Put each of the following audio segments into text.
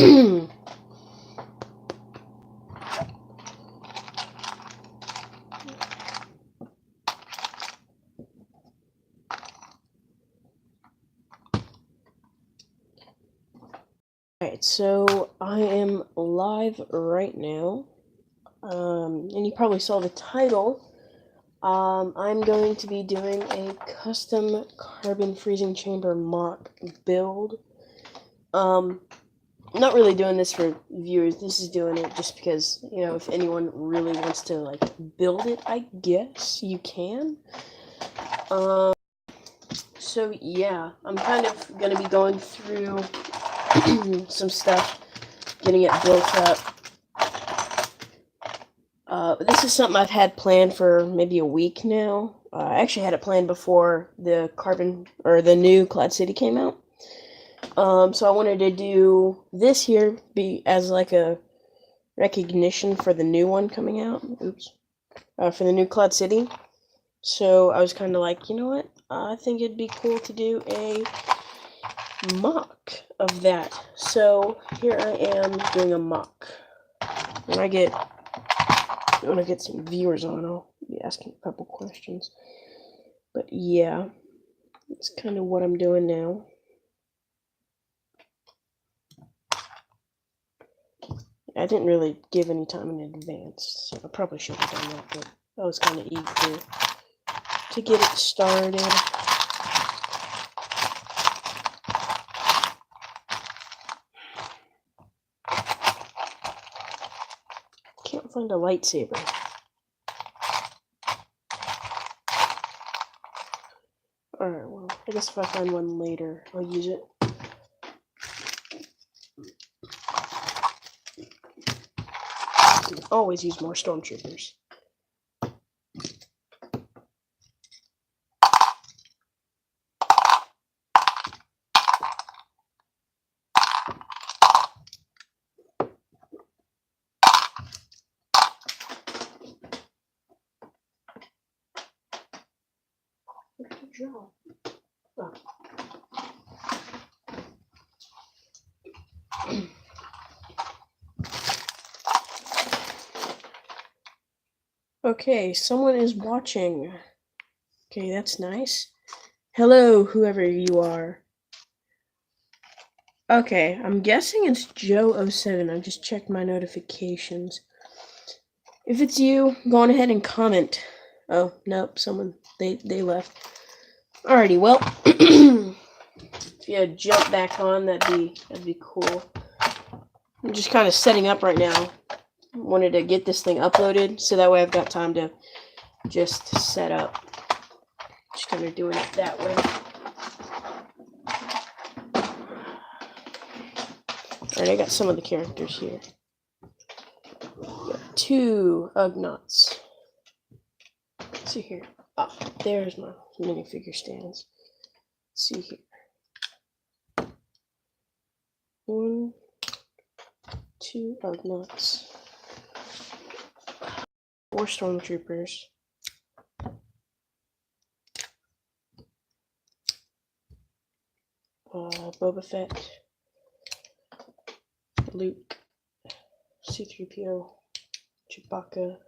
Alright, so I am live right now, and you probably saw the title. I'm going to be doing a custom carbon freezing chamber MOC build. Not really doing this for viewers, this is doing it just because, you know, if anyone really wants to, like, build it, I guess you can. So yeah, I'm kind of going to be going through some stuff, getting it built up. This is something I've had planned for maybe a week now. I actually had it planned before the new Cloud City came out. So I wanted to do this here as like a recognition for the new one coming out. For the new Cloud City. So I was kind of like, you know what? I think it'd be cool to do a MOC of that. So here I am doing a MOC. When I want to get some viewers on, I'll be asking a couple questions. But yeah, it's kind of what I'm doing now. I didn't really give any time in advance, so I probably should have done that, but I was kind of eager to get it started. Can't find a lightsaber. Alright, well, I guess if I find one later, I'll use it. Always use more stormtroopers. Good job. Oh. Okay, someone is watching. Okay, that's nice. Hello, whoever you are. Okay, I'm guessing it's Joe07. I just checked my notifications. If it's you, go on ahead and comment. Oh, nope, they left. Alrighty, well, if you jump back on, that'd be cool. I'm just kind of setting up right now. Wanted to get this thing uploaded, so that way I've got time to just set up. Just kind of doing it that way. Alright, I got some of the characters here. Got 2 Ugnaughts. Let's see here. Ah, there's my minifigure stands. Let's see here. 1, 2 Ugnaughts. 4 stormtroopers. Boba Fett. Luke. C-3PO. Chewbacca.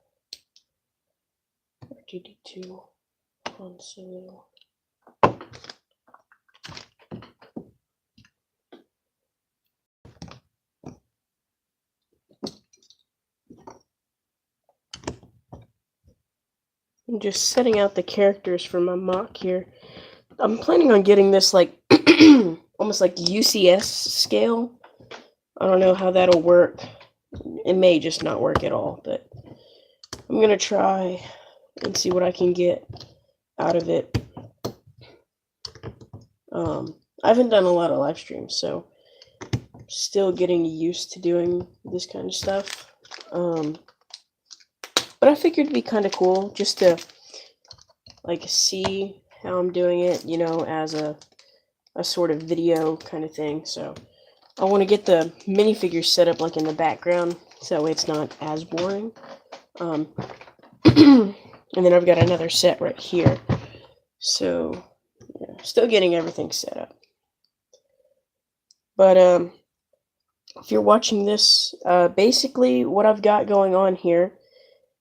R2-D2. Han Solo. I'm just setting out the characters for my MOC here. I'm planning on getting this like almost like UCS scale. I don't know how that'll work. It may just not work at all, but I'm gonna try and see what I can get out of it. I haven't done a lot of live streams, so I'm still getting used to doing this kind of stuff. But I figured it'd be kind of cool just to like see how I'm doing it, you know, as a sort of video kind of thing. So I want to get the minifigures set up like in the background, so it's not as boring. And then I've got another set right here. So yeah, still getting everything set up. But if you're watching this, basically what I've got going on here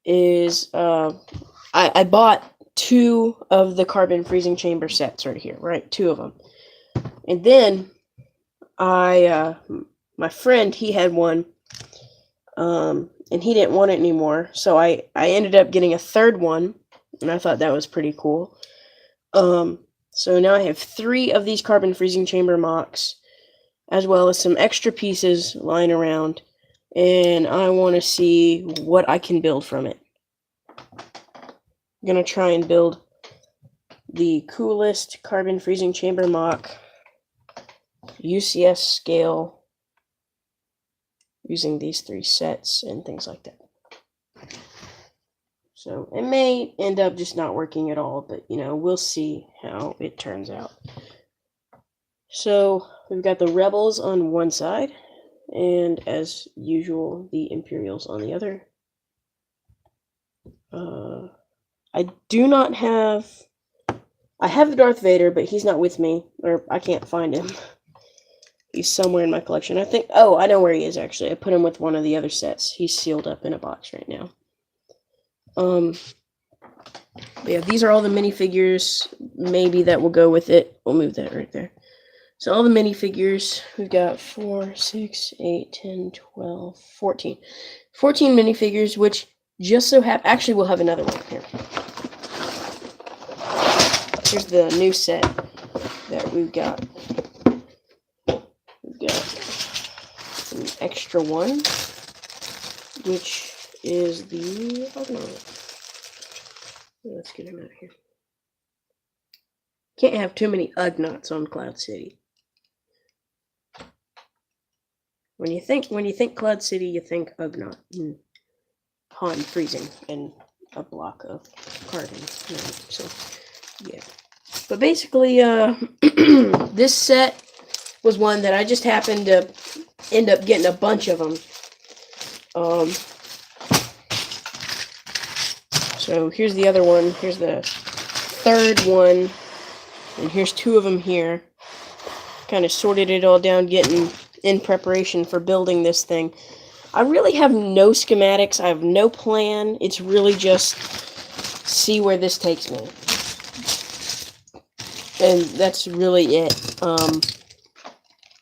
is I bought 2 of the carbon freezing chamber sets right here, right? 2 of them. And then my friend, he had one, and he didn't want it anymore, so I ended up getting a 3rd one, and I thought that was pretty cool. So now I have 3 of these carbon freezing chamber MOCs, as well as some extra pieces lying around, and I want to see what I can build from it. I'm gonna try and build the coolest carbon freezing chamber MOC UCS scale using these 3 sets and things like that. So it may end up just not working at all, but we'll see how it turns out. So we've got the Rebels on one side, and as usual, the Imperials on the other. I do not have... I have the Darth Vader, but he's not with me, or I can't find him. He's somewhere in my collection. I think... Oh, I know where he is, actually. I put him with one of the other sets. He's sealed up in a box right now. But yeah, these are all the minifigures, maybe that will go with it. We'll move that right there. So all the minifigures, we've got 4, 6, 8, 10, 12, 14. 14 minifigures, which just so happen... Actually, we'll have another one here. Here's the new set that we've got. We've got an extra one, which is the... Let's get him out of here. Can't have too many Ugnaughts on Cloud City. When you think Cloud City, you think Ugnaught and Han freezing and a block of carbon. So yeah. But basically, this set was one that I just happened to end up getting a bunch of them. So here's the other one. Here's the 3rd one. And here's 2 of them here. Kind of sorted it all down, getting in preparation for building this thing. I really have no schematics. I have no plan. It's really just see where this takes me. And that's really it.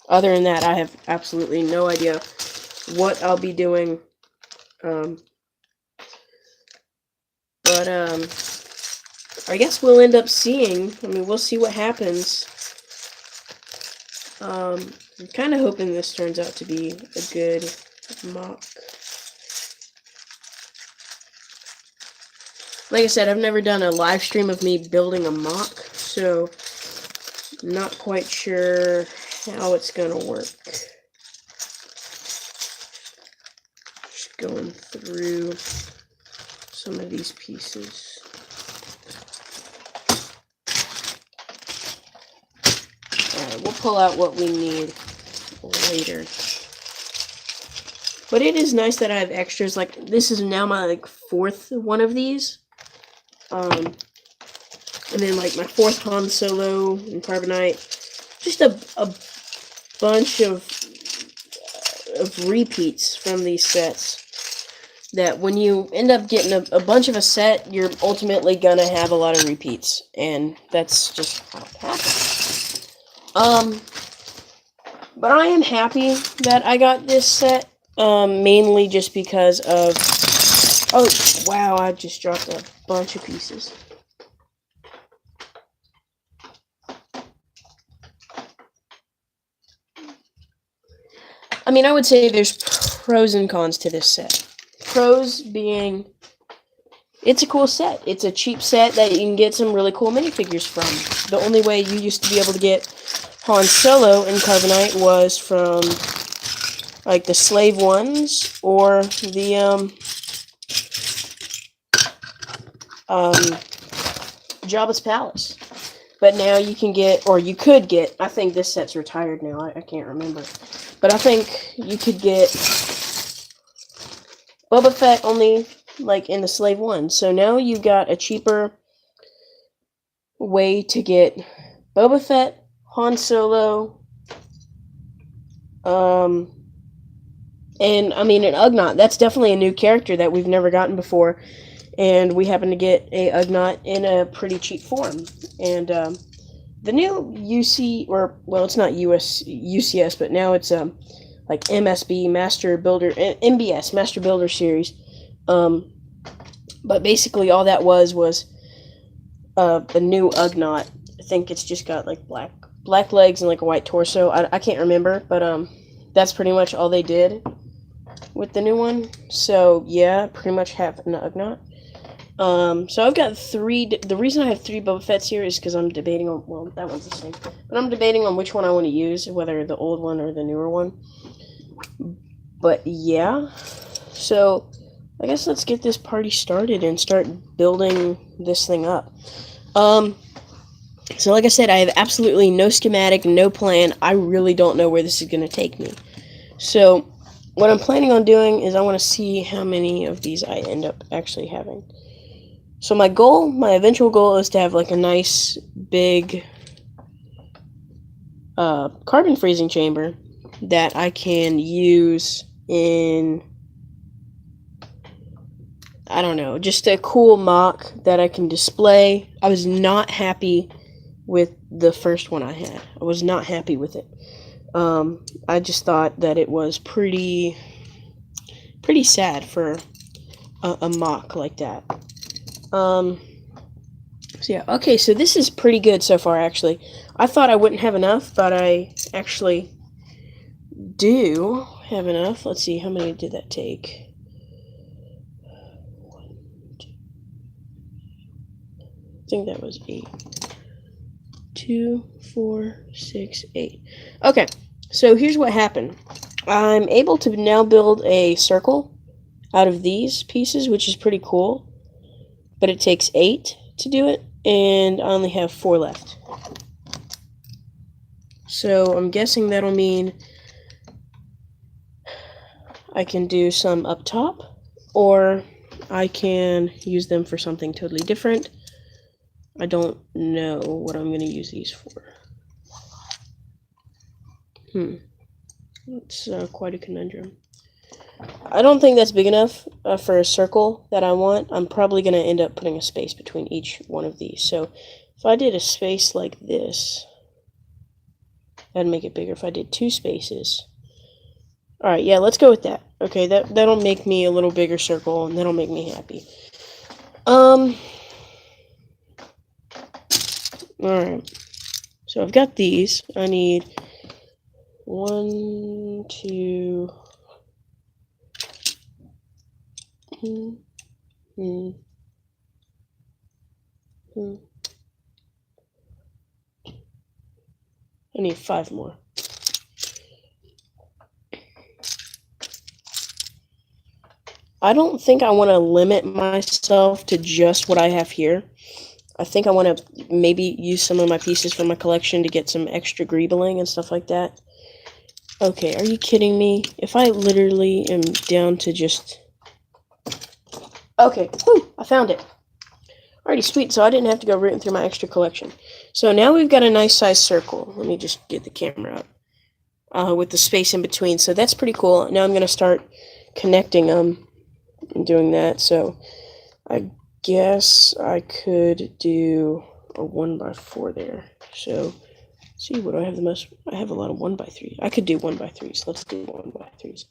Other than that, I have absolutely no idea what I'll be doing. But I guess we'll end up seeing. I mean, we'll see what happens. I'm kind of hoping this turns out to be a good MOC. Like I said, I've never done a live stream of me building a MOC, so I'm not quite sure how it's gonna work. Just going through some of these pieces. Alright, we'll pull out what we need later. But it is nice that I have extras. Like, this is now my 4th one of these. And then like my 4th Han Solo and Carbonite. Just a bunch of repeats from these sets. That when you end up getting a bunch of a set, you're ultimately gonna have a lot of repeats. And that's just how it happens. But I am happy that I got this set. Mainly just because of... Oh, wow, I just dropped a bunch of pieces. I mean, I would say there's pros and cons to this set. Pros being, it's a cool set. It's a cheap set that you can get some really cool minifigures from. The only way you used to be able to get Han Solo and Carbonite was from, like, the Slave ones, or the, Jabba's Palace. But now you can get, or you could get, I think this set's retired now, I can't remember. But I think you could get Boba Fett only, like, in the Slave one. So now you've got a cheaper way to get Boba Fett, Han Solo, And I mean, an Ugnaught, that's definitely a new character that we've never gotten before. And we happen to get a Ugnaught in a pretty cheap form. And the new UC, or well, it's not UCS, but now it's like MSB, Master Builder, MBS, Master Builder Series. But basically all that was the new Ugnaught. I think it's just got like black legs and like a white torso. I can't remember, but that's pretty much all they did with the new one. So yeah, pretty much have an Ugnaught. So I've got three. The reason I have three Boba Fett's here is because I'm debating on. Well, that one's the same, but I'm debating on which one I want to use, whether the old one or the newer one. But yeah, so I guess let's get this party started and start building this thing up. So like I said, I have absolutely no schematic, no plan. I really don't know where this is going to take me. So what I'm planning on doing is I want to see how many of these I end up actually having. So my eventual goal is to have like a nice big carbon freezing chamber that I can use in, I don't know, just a cool MOC that I can display. I was not happy with the first one I had. I was not happy with it. I just thought that it was pretty sad for a MOC like that. So yeah, okay, so this is pretty good so far, actually. I thought I wouldn't have enough, but I actually do have enough. Let's see, how many did that take? 1, 2. I think that was 8. 2, 4, 6, 8. Okay, so here's what happened. I'm able to now build a circle out of these pieces, which is pretty cool. But it takes 8 to do it, and I only have 4 left. So I'm guessing that'll mean I can do some up top, or I can use them for something totally different. I don't know what I'm going to use these for. It's quite a conundrum. I don't think that's big enough for a circle that I want. I'm probably going to end up putting a space between each one of these. So if I did a space like this, that'd make it bigger. If I did 2 spaces. Alright, yeah, let's go with that. Okay, that'll make me a little bigger circle, and that'll make me happy. Alright. So I've got these. I need 1, 2... I need 5 more. I don't think I want to limit myself to just what I have here. I think I want to maybe use some of my pieces from my collection to get some extra greebling and stuff like that. Okay, are you kidding me? If I literally am down to just... Okay, whew, I found it. Alrighty, sweet, so I didn't have to go rooting through my extra collection. So now we've got a nice size circle. Let me just get the camera up. With the space in between, so that's pretty cool. Now I'm going to start connecting them and doing that. So I guess I could do a 1x4 there. So let's see, what do I have the most? I have a lot of 1x3. I could do 1x3s. Let's do 1x3s.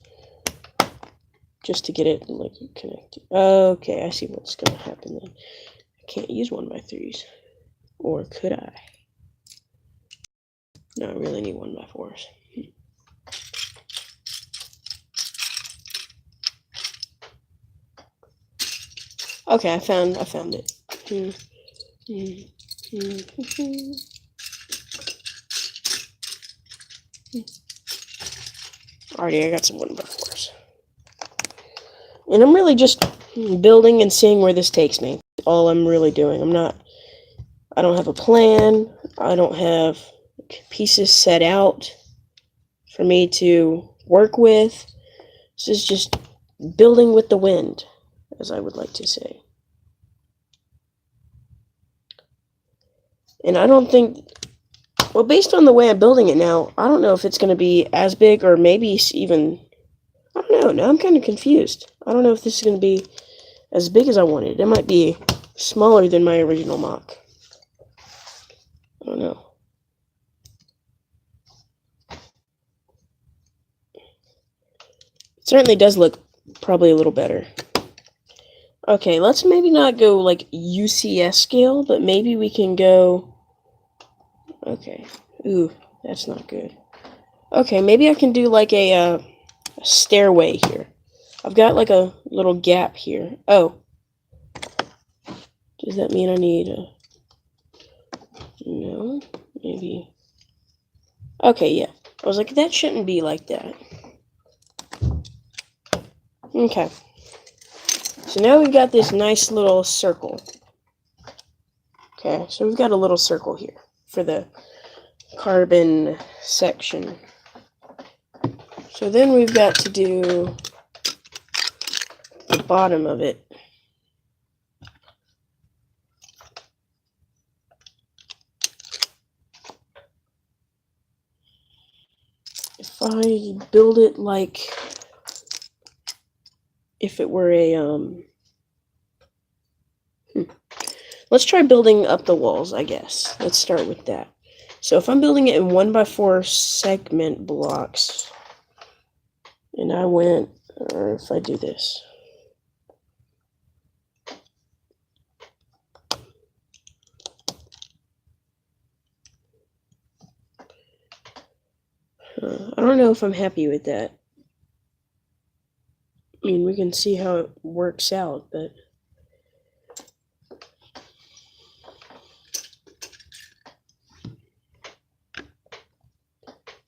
Just to get it like connected. Okay, I see what's going to happen then. I can't use 1x3s. Or could I? No, I really need 1x4s. Okay, I found it. Alrighty, I got some 1x4s. And I'm really just building and seeing where this takes me. All I'm really doing. I don't have a plan. I don't have pieces set out for me to work with. This is just building with the wind, as I would like to say. And I don't think, well, based on the way I'm building it now, I don't know if it's going to be as big or maybe even I don't know. Now I'm kind of confused. I don't know if this is going to be as big as I wanted. It might be smaller than my original MOC. I don't know. It certainly does look probably a little better. Okay, let's maybe not go like UCS scale, but maybe we can go... Okay. Ooh, that's not good. Okay, maybe I can do like a stairway here. I've got like a little gap here. Oh. Does that mean I need a... No, maybe... Okay, yeah. I was like, that shouldn't be like that. Okay. So now we've got this nice little circle. Okay, so we've got a little circle here for the carbon section. So then we've got to do the bottom of it. If I build it like if it were a let's try building up the walls, I guess. Let's start with that. So if I'm building it in 1x4 segment blocks, and I went, or if I do this. I don't know if I'm happy with that. I mean, we can see how it works out, but...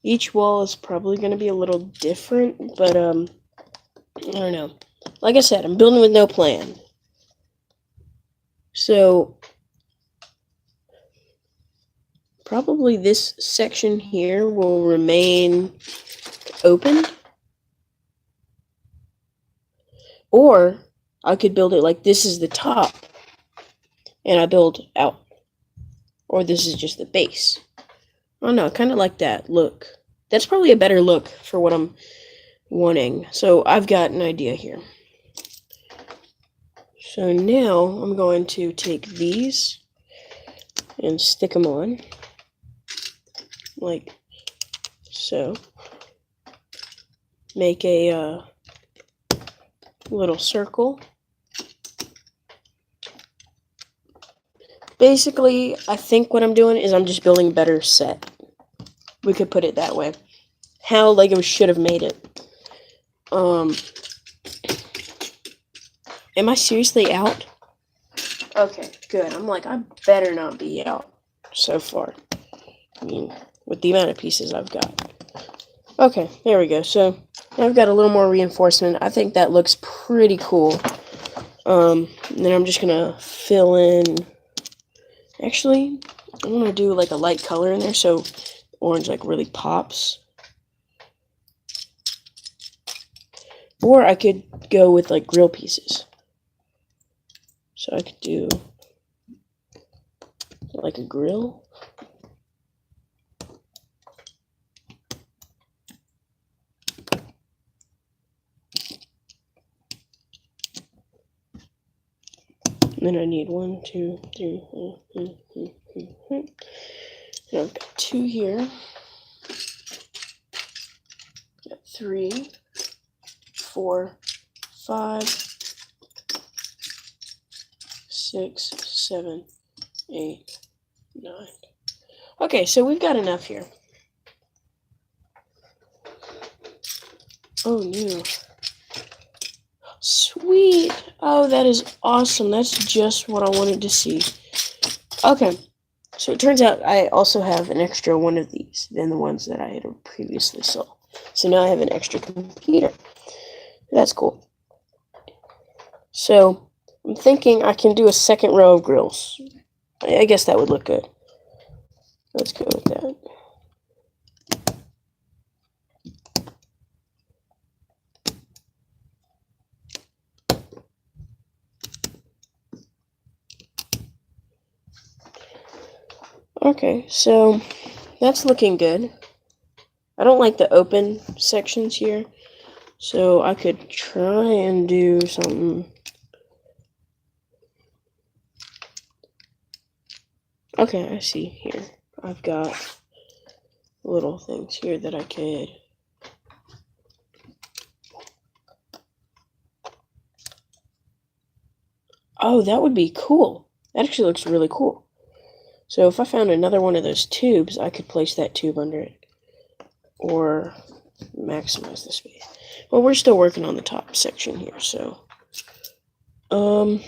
Each wall is probably going to be a little different, but, I don't know. Like I said, I'm building with no plan. So, probably this section here will remain open. Or, I could build it like this is the top, and I build out. Or this is just the base. I don't know, I kind of like that look. That's probably a better look for what I'm wanting. So I've got an idea here. So now I'm going to take these and stick them on. Like so. Make a little circle. Basically, I think what I'm doing is I'm just building a better set. We could put it that way. How Lego should have made it. Am I seriously out? Okay, good. I'm like, I better not be out so far. I mean, with the amount of pieces I've got. Okay, there we go. So, now I've got a little more reinforcement. I think that looks pretty cool. And then I'm just gonna fill in... Actually, I want to do like a light color in there so orange like really pops. Or I could go with like grill pieces. So I could do like a grill. And then I need 1, 2, 3, and I've got 2 here. Got 3, 4, 5, 6, 7, 8, 9. Okay, so we've got enough here. Oh, no. Sweet! Oh, that is awesome. That's just what I wanted to see. Okay, so it turns out I also have an extra one of these than the ones that I had previously saw. So now I have an extra computer. That's cool. So I'm thinking I can do a second row of grills. I guess that would look good. Let's go with that. Okay, so that's looking good. I don't like the open sections here, So I could try and do something. Okay, I see here. I've got little things here that I could. Oh, that would be cool. That actually looks really cool. So if I found another one of those tubes, I could place that tube under it. Or maximize the space. Well, we're still working on the top section here, so. I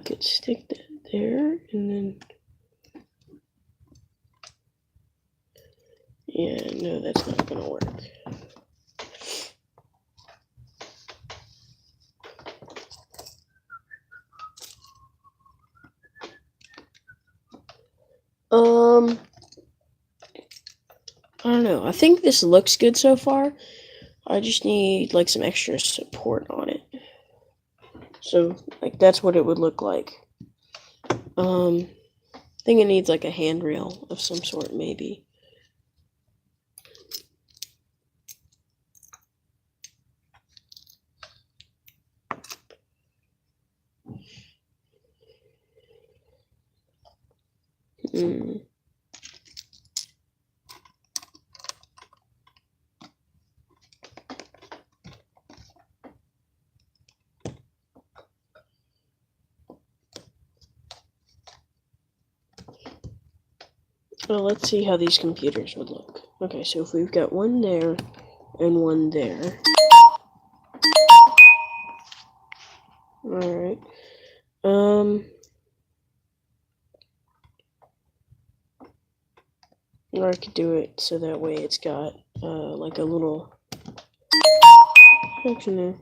could stick that there, and then. Yeah, no, that's not gonna work. I don't know. I think this looks good so far. I just need like some extra support on it. So like that's what it would look like. I think it needs like a handrail of some sort, maybe. Well, let's see how these computers would look. Okay, so if we've got one there and one there. Alright. Or I could do it so that way it's got like a little section there.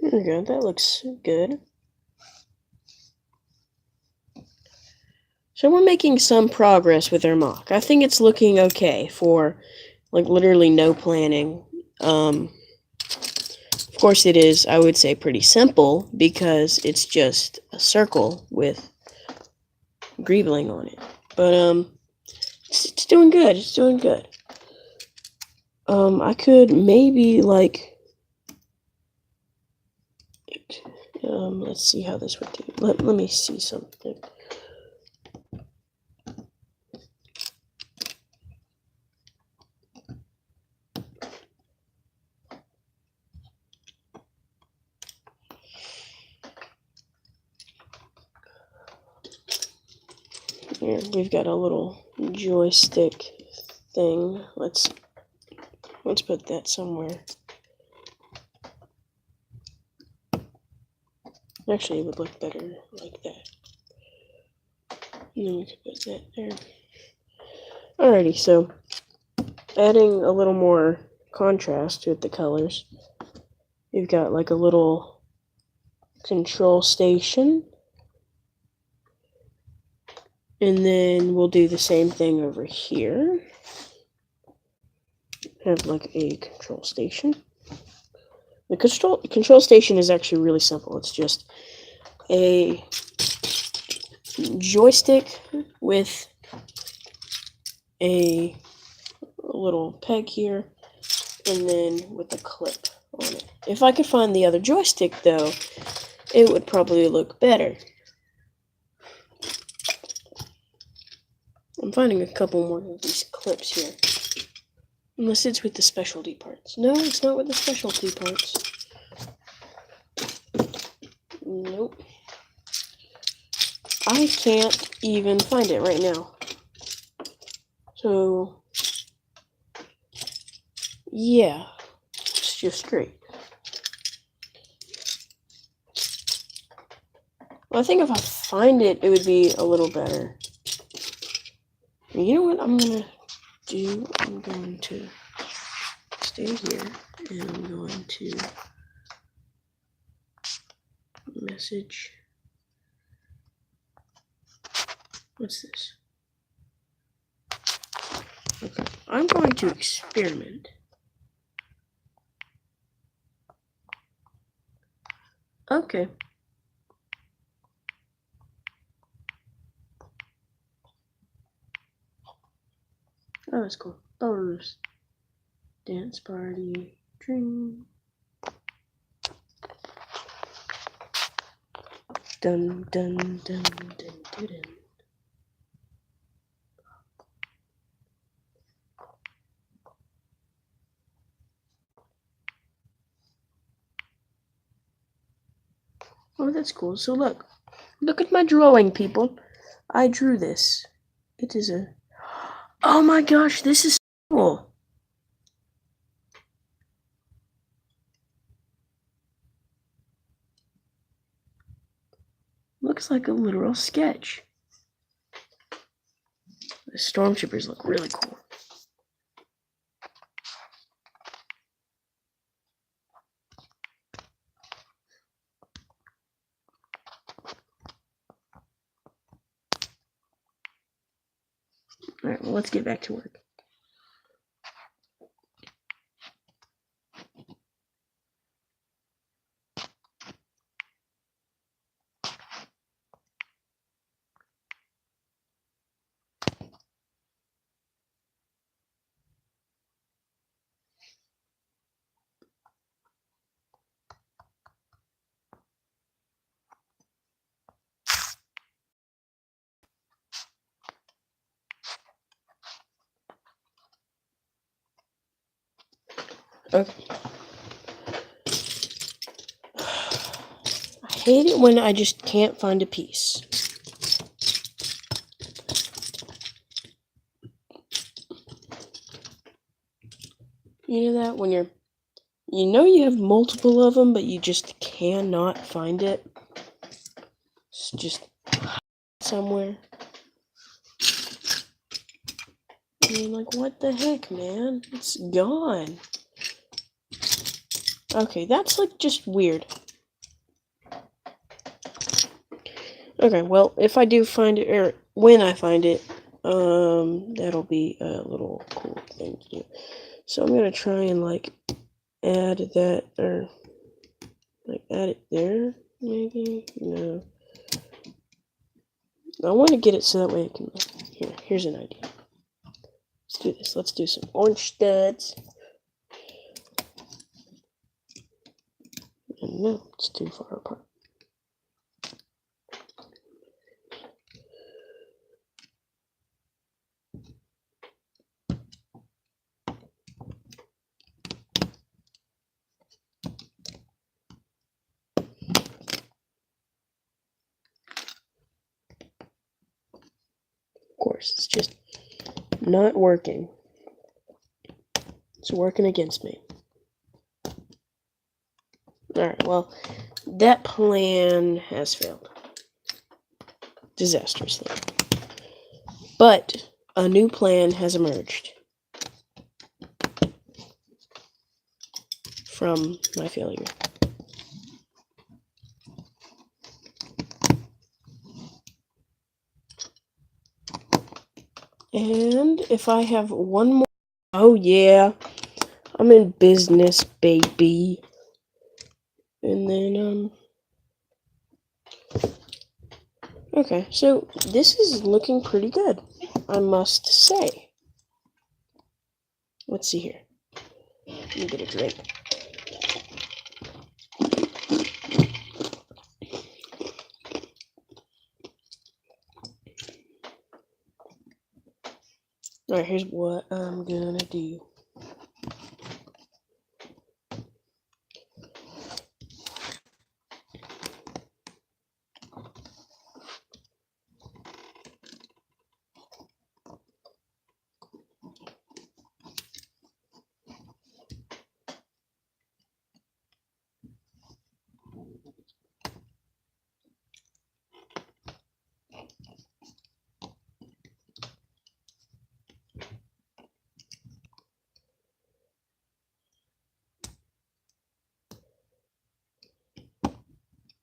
There we go, that looks good. So we're making some progress with our MOC. I think it's looking okay for like literally no planning. Of course it is, I would say, pretty simple because it's just a circle with greebling on it. But it's doing good. It's doing good. I could maybe like let's see how this would do. Let me see something. Here, we've got a little joystick thing. Let's put that somewhere. Actually, it would look better like that. And then we could put that there. Alrighty, so adding a little more contrast with the colors, you've got like a little control station. And then we'll do the same thing over here. Have like a control station. The control station is actually really simple. It's just a joystick with a little peg here, and then with a clip on it. If I could find the other joystick, though, it would probably look better. I'm finding a couple more of these clips here. Unless it's with the specialty parts. No, it's not with the specialty parts. Nope. I can't even find it right now. So, yeah, it's just great. Well, I think if I find it, it would be a little better. You know what I'm going to do? I'm going to stay here, and I'm going to message What's this? Okay, I'm going to experiment. Okay. Oh, that's cool. Belarus. Dance party. Dream. Dun dun dun dun dun dun. Oh, that's cool. So look at my drawing, people. I drew this. It is a. Oh my gosh, this is cool. Looks like a literal sketch. The stormtroopers look really cool. Alright, well, let's get back to work. Okay. I hate it when I just can't find a piece. You know that? When you know you have multiple of them, but you just cannot find it. It's just somewhere. I mean, like, what the heck, man? It's gone. Okay, that's, like, just weird. Okay, well, if I do find it, or when I find it, that'll be a little cool thing to do. So I'm gonna try and, like, add that, or, like, add it there, maybe? No. I want to get it so that way it can, here's an idea. Let's do this. Let's do some orange studs. And no, it's too far apart. Of course, it's just not working. It's working against me. Alright, well, that plan has failed. Disastrously. But a new plan has emerged from my failure. And if I have one more... Oh yeah, I'm in business, baby. And then, okay, so this is looking pretty good, I must say. Let's see here. Let me get a drink. Alright, here's what I'm gonna do.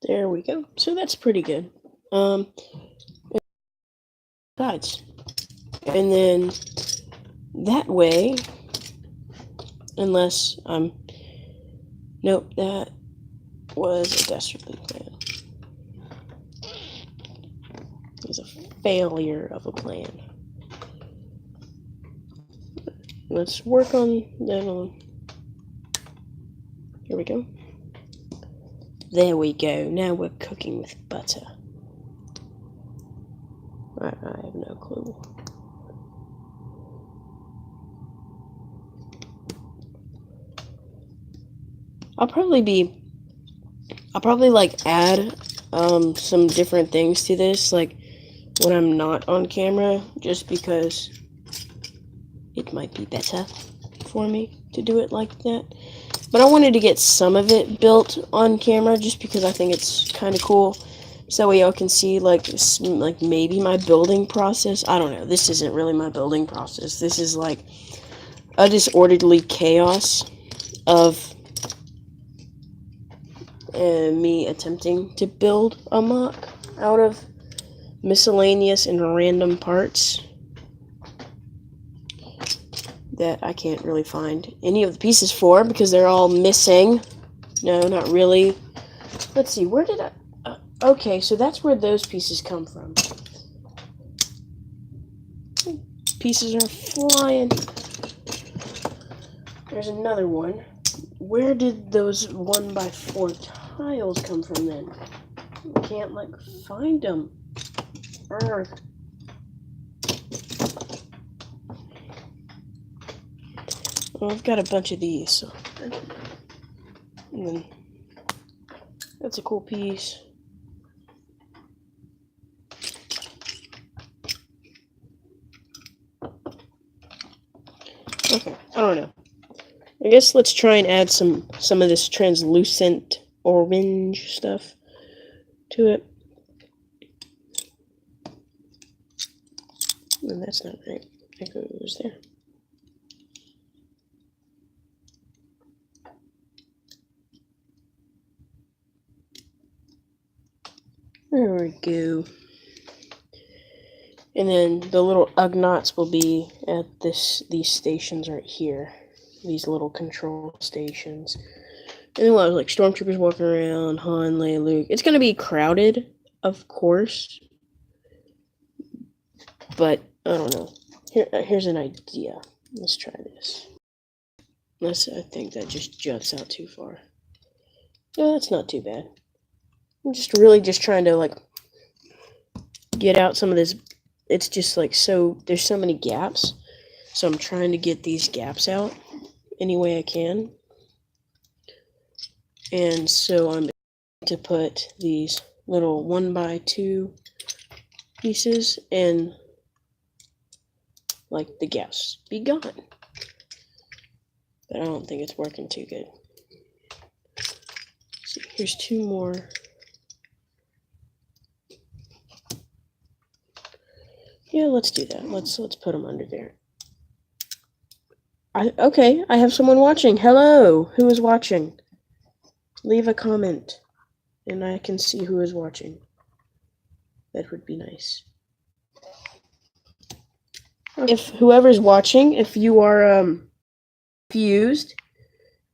There we go. So that's pretty good. sides. And then that way, unless nope, that was a dastardly plan. It was a failure of a plan. Let's work on that. Here we go. There we go. Now we're cooking with butter. I have no clue. I'll probably like add some different things to this, like when I'm not on camera, just because it might be better for me to do it like that. But I wanted to get some of it built on camera just because I think it's kind of cool. So that way y'all can see like maybe my building process. I don't know. This isn't really my building process. This is like a disorderly chaos of me attempting to build a MOC out of miscellaneous and random parts that I can't really find any of the pieces for because they're all missing. No, not really. Let's see, where did I... okay, so that's where those pieces come from. Pieces are flying. There's another one. Where did those 1x4 tiles come from then? I can't, like, find them. Urgh. Well, I've got a bunch of these, so... and then... that's a cool piece. Okay, I don't know. I guess let's try and add some of this translucent orange stuff to it. And that's not right. It goes there. There we go. And then the little Ugnots will be at these stations right here. These little control stations. And then we'll have like stormtroopers walking around, Han, Leia, Luke. It's gonna be crowded, of course. But I don't know. Here's an idea. Let's try this. I think that just juts out too far. No, that's not too bad. I'm just trying to like get out some of this. It's just like there's so many gaps. So I'm trying to get these gaps out any way I can. And so I'm going to put these little 1x2 pieces and like the gaps be gone. But I don't think it's working too good. So here's 2 more. Yeah, let's do that. Let's put them under there. Okay, I have someone watching. Hello, who is watching? Leave a comment, and I can see who is watching. That would be nice. If whoever's watching, if you are confused,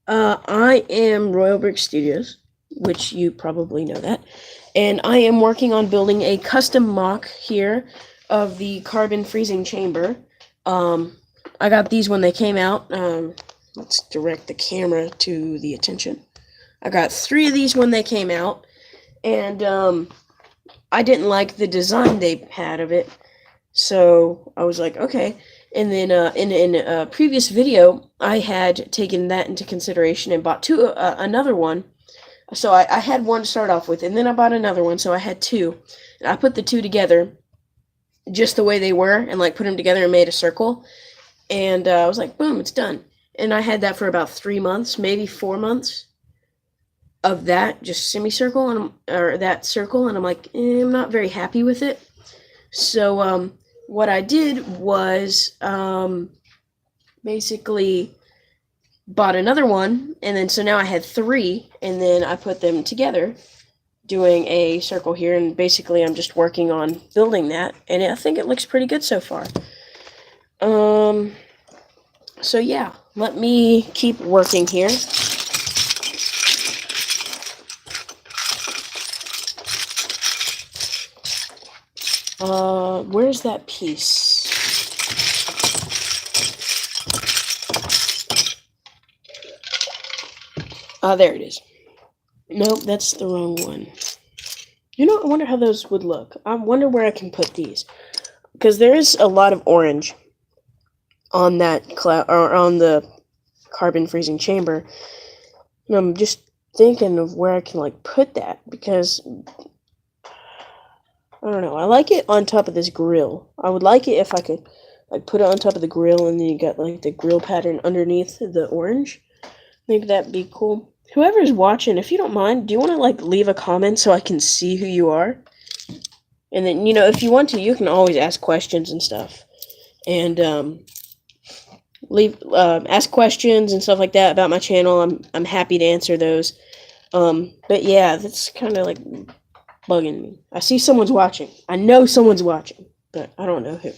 I am Royal Brick Studios, which you probably know that, and I am working on building a custom MOC here of the carbon freezing chamber. I got these when they came out. Let's direct the camera to the attention. I got 3 of these when they came out, and I didn't like the design they had of it, so I was like, okay. And then in a previous video, I had taken that into consideration and bought another one. So I had one to start off with, and then I bought another one, so I had 2. And I put the 2 together just the way they were, and like put them together and made a circle. And I was like, boom, it's done. And I had that for about 3 months, maybe 4 months of that, just semicircle, or that circle. And I'm like, I'm not very happy with it. So what I did was basically bought another one. And then so now I had 3, and then I put them together doing a circle here, and basically I'm just working on building that, and I think it looks pretty good so far. So yeah, let me keep working here. Where's that piece? There it is. Nope, that's the wrong one. You know, I wonder how those would look. I wonder where I can put these. Because there is a lot of orange on that cloud, or on the carbon freezing chamber. And I'm just thinking of where I can, like, put that. Because, I don't know, I like it on top of this grill. I would like it if I could, like, put it on top of the grill and then you got, like, the grill pattern underneath the orange. Maybe that'd be cool. Whoever's watching, if you don't mind, do you want to, like, leave a comment so I can see who you are? And then, you know, if you want to, you can always ask questions and stuff. And, ask questions and stuff like that about my channel. I'm happy to answer those. But yeah, that's kind of, like, bugging me. I see someone's watching. I know someone's watching, but I don't know who.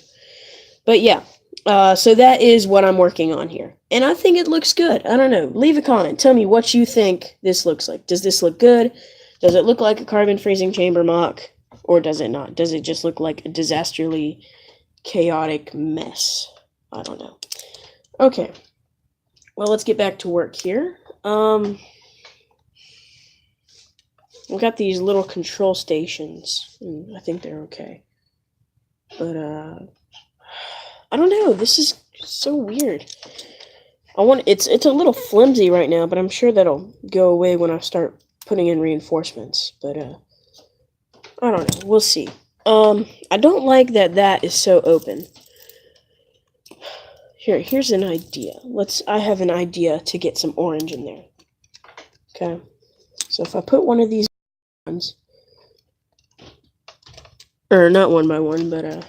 But yeah. So that is what I'm working on here. And I think it looks good. I don't know. Leave a comment. Tell me what you think this looks like. Does this look good? Does it look like a carbon freezing chamber MOC? Or does it not? Does it just look like a disasterly chaotic mess? I don't know. Okay. Well, let's get back to work here. We've got these little control stations. I think they're okay. But, I don't know. This is so weird. It's a little flimsy right now, but I'm sure that'll go away when I start putting in reinforcements. But I don't know. We'll see. I don't like that is so open. Here's an idea. I have an idea to get some orange in there. Okay. So if I put one of these ones, or not one by one, but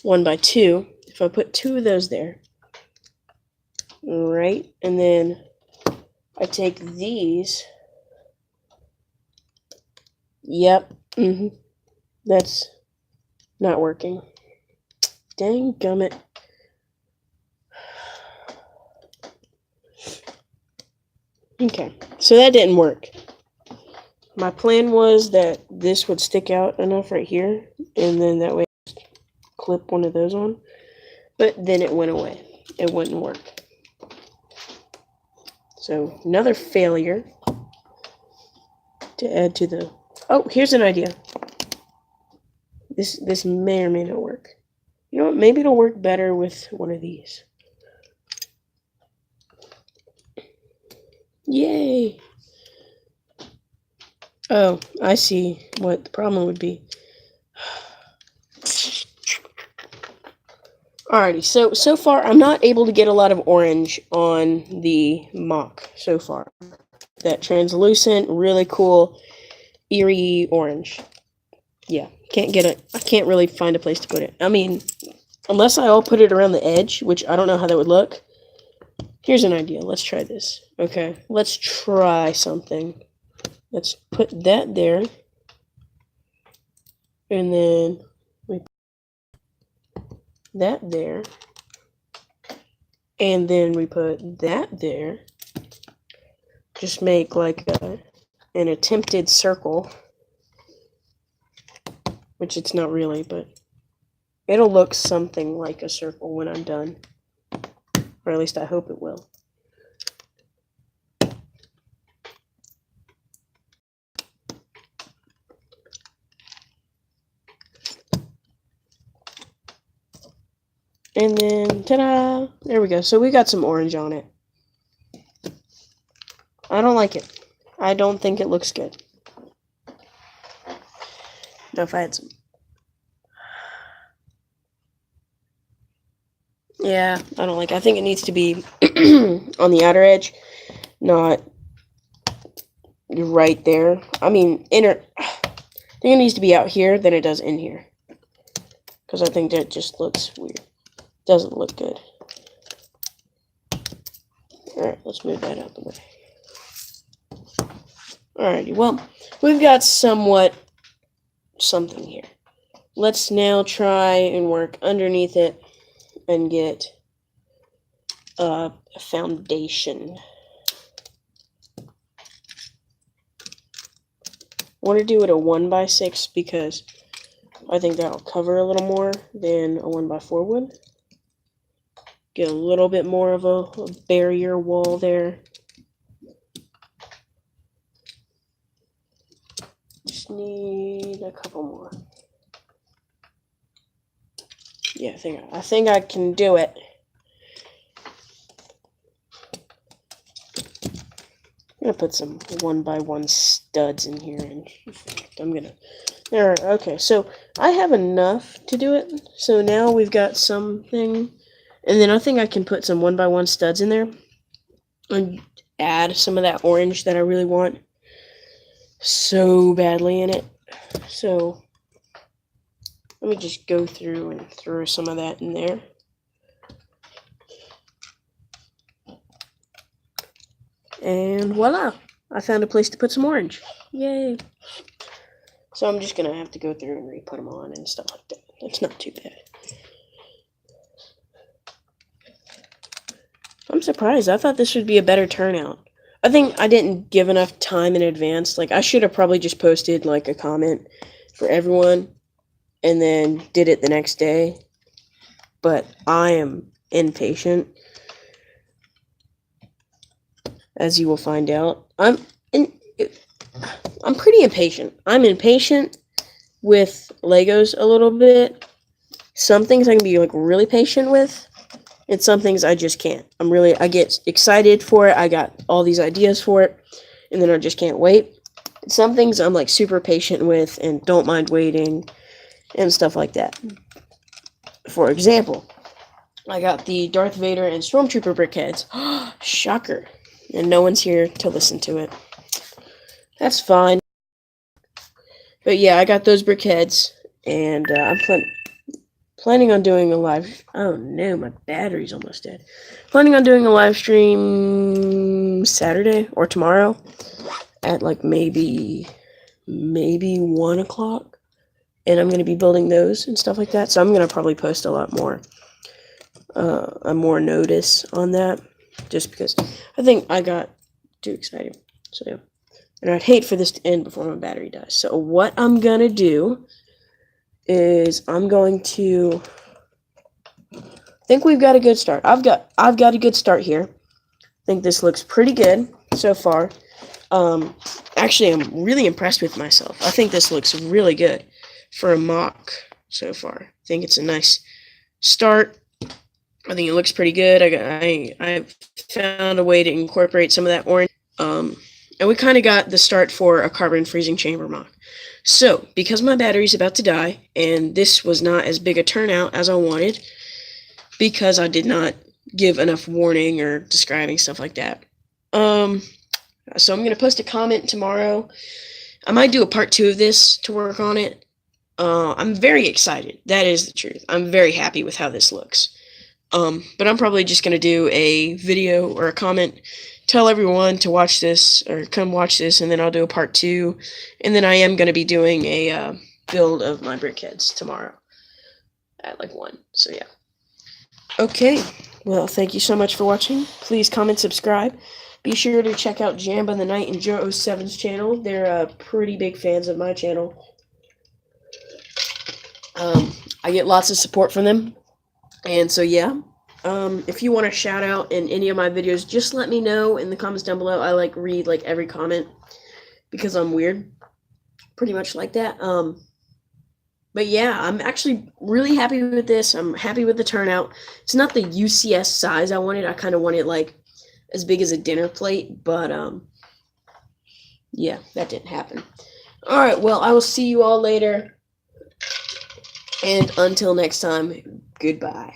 1 by 2. If I put 2 of those there, right, and then I take these. Yep. That's not working. Dang gummit. Okay, so that didn't work. My plan was that this would stick out enough right here, and then that way I just clip one of those on. But then it went away. It wouldn't work. So another failure to add to the... Oh, here's an idea. This may or may not work. You know what? Maybe it'll work better with one of these. Yay! Oh, I see what the problem would be. Alrighty, so far I'm not able to get a lot of orange on the MOC so far. That translucent, really cool, eerie orange. Yeah, can't get it. I can't really find a place to put it. I mean, unless I'll put it around the edge, which I don't know how that would look. Here's an idea. Let's try this. Okay, let's try something. Let's put that there. And then we put that there. And then we put that there. Just make like an attempted circle. Which it's not really, but it'll look something like a circle when I'm done. Or at least I hope it will. And then, ta-da! There we go. So we got some orange on it. I don't like it. I don't think it looks good. Now if I had some... Yeah, I don't like it. I think it needs to be on the outer edge, not right there. I mean, I think it needs to be out here than it does in here. Because I think that just looks weird. Doesn't look good. Alright, let's move that out the way. Alrighty, well, we've got somewhat something here. Let's now try and work underneath it and get a foundation. I want to do it a 1x6 because I think that'll cover a little more than a 1x4 would. Get a little bit more of a barrier wall there. Just need a couple more. Yeah, I think I can do it. I'm gonna put some 1x1 studs in here, and I'm gonna. There. Okay, so I have enough to do it. So now we've got something, and then I think I can put some 1x1 studs in there, and add some of that orange that I really want so badly in it. So let me just go through and throw some of that in there. And voila! I found a place to put some orange. Yay! So I'm just going to have to go through and re-put them on and stuff like that. It's not too bad. I'm surprised. I thought this would be a better turnout. I think I didn't give enough time in advance. Like, I should have probably just posted, like, a comment for everyone and then did it the next day. But I am impatient, as you will find out. I'm pretty impatient. I'm impatient with Legos a little bit. Some things I can be, like, really patient with, and some things I just can't. I get excited for it. I got all these ideas for it, and then I just can't wait. Some things I'm, like, super patient with and don't mind waiting and stuff like that. For example, I got the Darth Vader and Stormtrooper brickheads. Shocker. And no one's here to listen to it. That's fine. But yeah, I got those brickheads, and I'm planning on doing a live... Oh no, my battery's almost dead. Planning on doing a live stream Saturday or tomorrow at like maybe 1 o'clock. And I'm going to be building those and stuff like that. So I'm going to probably post a lot more, more notice on that. Just because I think I got too excited. So yeah. And I'd hate for this to end before my battery dies. So what I'm going to do is I'm going to... I think we've got a good start. I've got a good start here. I think this looks pretty good so far. Actually, I'm really impressed with myself. I think this looks really good for a MOC so far. I think it's a nice start. I think it looks pretty good. I found a way to incorporate some of that orange. And we kind of got the start for a carbon freezing chamber MOC. So, because my battery's about to die, and this was not as big a turnout as I wanted, because I did not give enough warning or describing stuff like that. So I'm going to post a comment tomorrow. I might do a part 2 of this to work on it. I'm very excited. That is the truth. I'm very happy with how this looks. But I'm probably just going to do a video or a comment, tell everyone to watch this, or come watch this, and then I'll do a part 2. And then I am going to be doing a build of my brickheads tomorrow at like 1. So yeah. Okay, well, thank you so much for watching. Please comment, subscribe. Be sure to check out Jamba the Knight and Joe07's channel. They're pretty big fans of my channel. I get lots of support from them. And so, yeah. If you want a shout out in any of my videos, just let me know in the comments down below. I read every comment because I'm weird. Pretty much like that. But yeah, I'm actually really happy with this. I'm happy with the turnout. It's not the UCS size I wanted. I kind of wanted as big as a dinner plate, but yeah, that didn't happen. All right, well, I will see you all later. And until next time, goodbye.